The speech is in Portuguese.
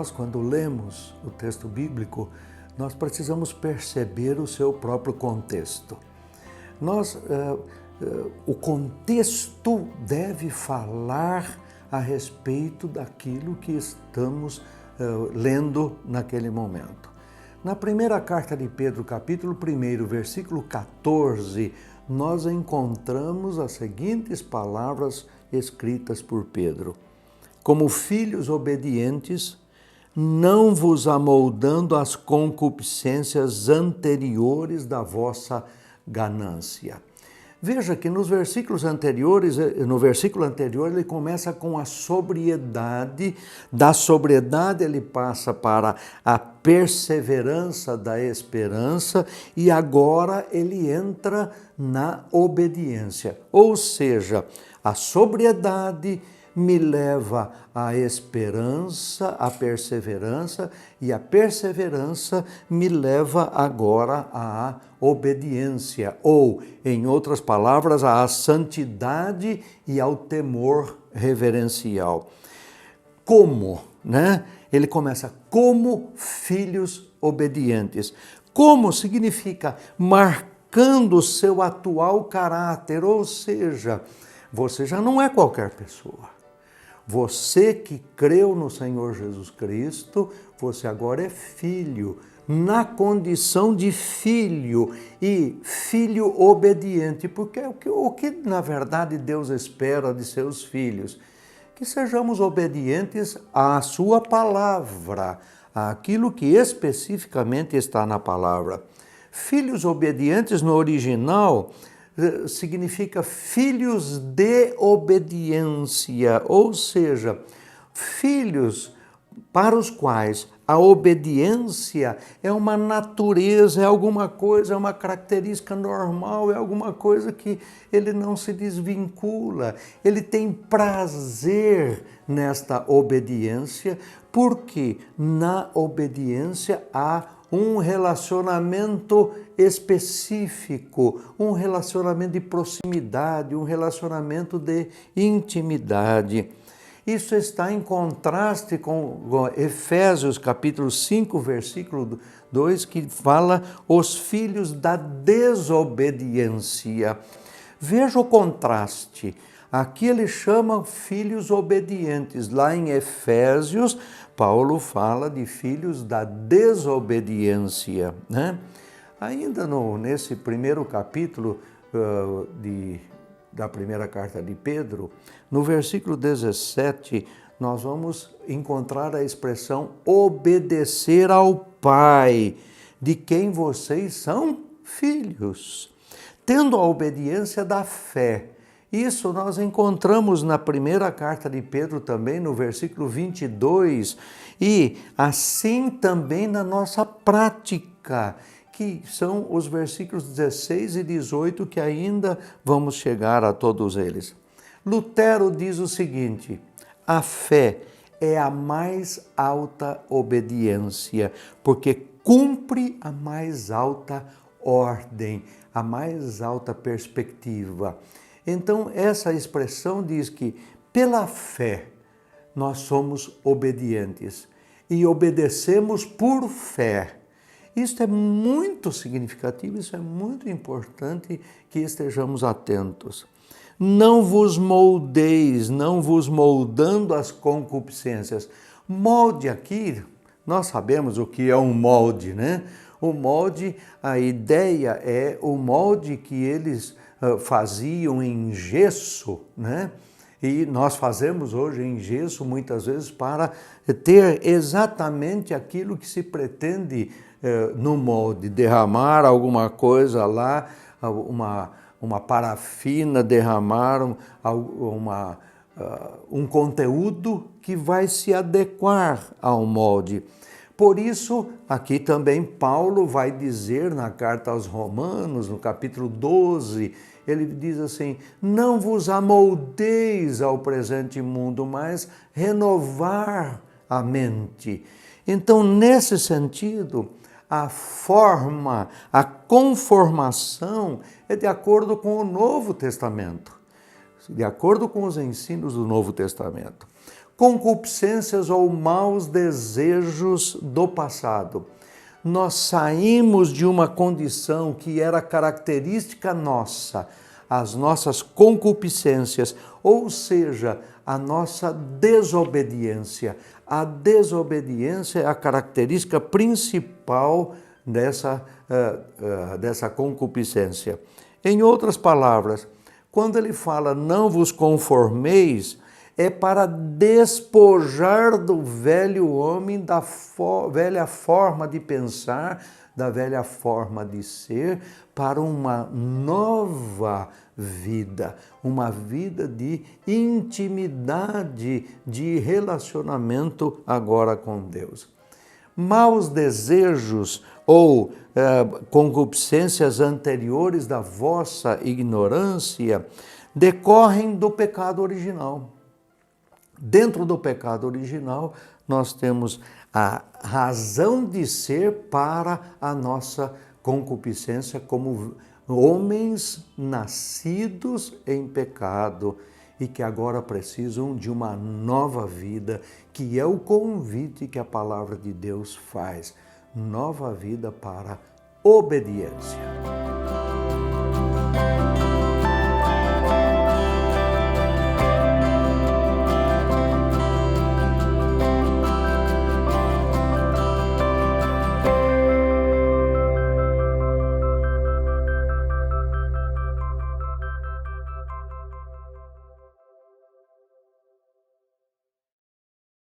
nós, quando lemos o texto bíblico, nós precisamos perceber o seu próprio contexto. O contexto deve falar a respeito daquilo que estamos lendo naquele momento. Na primeira carta de Pedro, capítulo 1, versículo 14, nós encontramos as seguintes palavras escritas por Pedro: como filhos obedientes, não vos amoldando às concupiscências anteriores da vossa ganância. Veja que nos versículos anteriores, no versículo anterior, ele começa com a sobriedade, da sobriedade ele passa para a perseverança da esperança e agora ele entra na obediência. Ou seja, a sobriedade me leva à esperança, à perseverança, e a perseverança me leva agora à obediência, ou, em outras palavras, à santidade e ao temor reverencial. Como, né? Ele começa como filhos obedientes. Como significa marcando o seu atual caráter, ou seja, você já não é qualquer pessoa. Você que creu no Senhor Jesus Cristo, você agora é filho, na condição de filho e filho obediente, porque o que na verdade Deus espera de seus filhos? Que sejamos obedientes à sua palavra, àquilo que especificamente está na palavra. Filhos obedientes no original significa filhos de obediência, ou seja, filhos para os quais a obediência é uma natureza, é alguma coisa, é uma característica normal, é alguma coisa que ele não se desvincula, ele tem prazer nesta obediência, porque na obediência há um relacionamento específico, um relacionamento de proximidade, um relacionamento de intimidade. Isso está em contraste com Efésios capítulo 5, versículo 2, que fala os filhos da desobediência. Veja o contraste. Aqui ele chama filhos obedientes. Lá em Efésios, Paulo fala de filhos da desobediência, né? Ainda nesse primeiro capítulo da primeira carta de Pedro, no versículo 17, nós vamos encontrar a expressão obedecer ao Pai, de quem vocês são filhos, tendo a obediência da fé. Isso nós encontramos na primeira carta de Pedro também, no versículo 22, e assim também na nossa prática, que são os versículos 16 e 18, que ainda vamos chegar a todos eles. Lutero diz o seguinte: a fé é a mais alta obediência, porque cumpre a mais alta ordem, a mais alta perspectiva. Então, essa expressão diz que, pela fé, nós somos obedientes e obedecemos por fé. Isso é muito significativo, isso é muito importante que estejamos atentos. Não vos moldeis, não vos moldando as concupiscências. Molde aqui, nós sabemos o que é um molde, né? O molde, a ideia é o molde que eles faziam em gesso, né? E nós fazemos hoje em gesso muitas vezes para ter exatamente aquilo que se pretende no molde, derramar alguma coisa lá, uma parafina, derramar um conteúdo que vai se adequar ao molde. Por isso, aqui também Paulo vai dizer na carta aos Romanos, no capítulo 12, ele diz assim: não vos amoldeis ao presente mundo, mas renovar a mente. Então, nesse sentido, a forma, a conformação é de acordo com o Novo Testamento, de acordo com os ensinos do Novo Testamento. concupiscências ou maus desejos do passado. Nós saímos de uma condição que era característica nossa, as nossas concupiscências, ou seja, a nossa desobediência. A desobediência é a característica principal dessa concupiscência. Em outras palavras, quando ele fala não vos conformeis, é para despojar do velho homem, da velha forma de pensar, da velha forma de ser, para uma nova vida, uma vida de intimidade, de relacionamento agora com Deus. Maus desejos ou concupiscências anteriores da vossa ignorância decorrem do pecado original. Dentro do pecado original, nós temos a razão de ser para a nossa concupiscência como homens nascidos em pecado e que agora precisam de uma nova vida, que é o convite que a palavra de Deus faz. Nova vida para obediência.